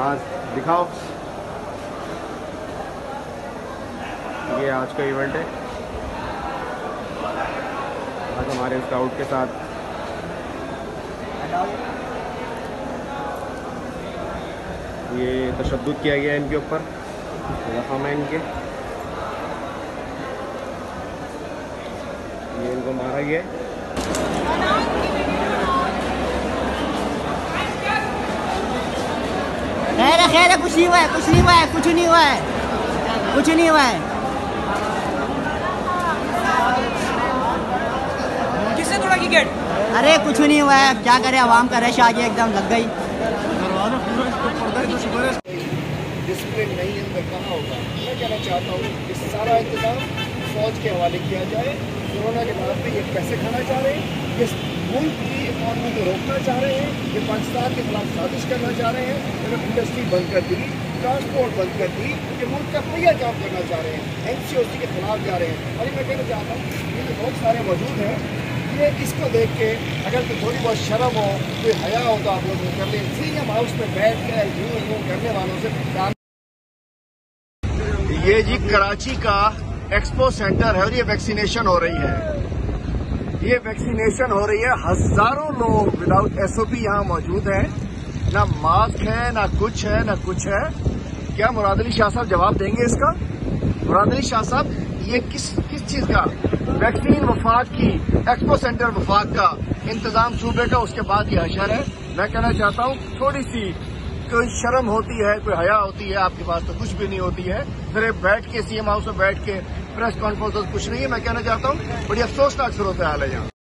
आज दिखाओ, ये आज का इवेंट है। आज हमारे स्काउट के साथ ये तशद्दुद किया गया इनके ऊपर, जख्म है इनके, ये इनको मारा गया है। खैर है, कुछ नहीं हुआ है, कुछ नहीं हुआ है, कुछ नहीं हुआ है, कुछ नहीं हुआ है। किसने तोड़ा विकेट? अरे कुछ नहीं हुआ है, क्या करे, आवाम का रश आज एकदम लग गई। डिसिप्लिन नहीं अंदर कहाँ होगा। मैं कहना चाहता हूँ कि सारा इंतजाम फौज के हवाले किया जाए। कोरोना के नाम पे ये पैसे खाना चाह रहे हैं, ये मुल्क की इकॉनमी को रोकना चाह रहे हैं, ये पाकिस्तान के खिलाफ साजिश करना चाह रहे हैं। इन्होंने इंडस्ट्री बंद कर दी, ट्रांसपोर्ट बंद कर दी, ये मुल्क का पहिया जाम करना चाह रहे हैं, NCOC के खिलाफ जा रहे हैं। और मैं कहना चाहता हूँ ये जो बहुत सारे मौजूद हैं, ये इसको देख के अगर तो थोड़ी बहुत शर्म हो, कोई हया हो तो आप लोग कर लें। सीएम हाउस में बैठ कर यूँ करने वालों से। ये जी कराची का एक्सपो सेंटर है और ये वैक्सीनेशन हो रही है। ये वैक्सीनेशन हो रही है, हजारों लोग विदाउट SOP यहाँ मौजूद हैं। ना मास्क है, ना कुछ है, ना कुछ है। क्या मुराद अली शाह साहब जवाब देंगे इसका? मुराद अली शाह साहब, ये किस चीज का वैक्सीन वफाक की एक्सपो सेंटर वफाक का इंतजाम सूबे का, उसके बाद ये हशर है। मैं कहना चाहता हूँ थोड़ी सी कोई शर्म होती है, कोई हया होती है, आपके पास तो कुछ भी नहीं होती है। फिर बैठ के सीएम हाउस में बैठ के प्रेस कॉन्फ्रेंस कुछ नहीं है। मैं कहना चाहता हूँ बड़ी अफसोसनाक सूरत हाल है यहाँ।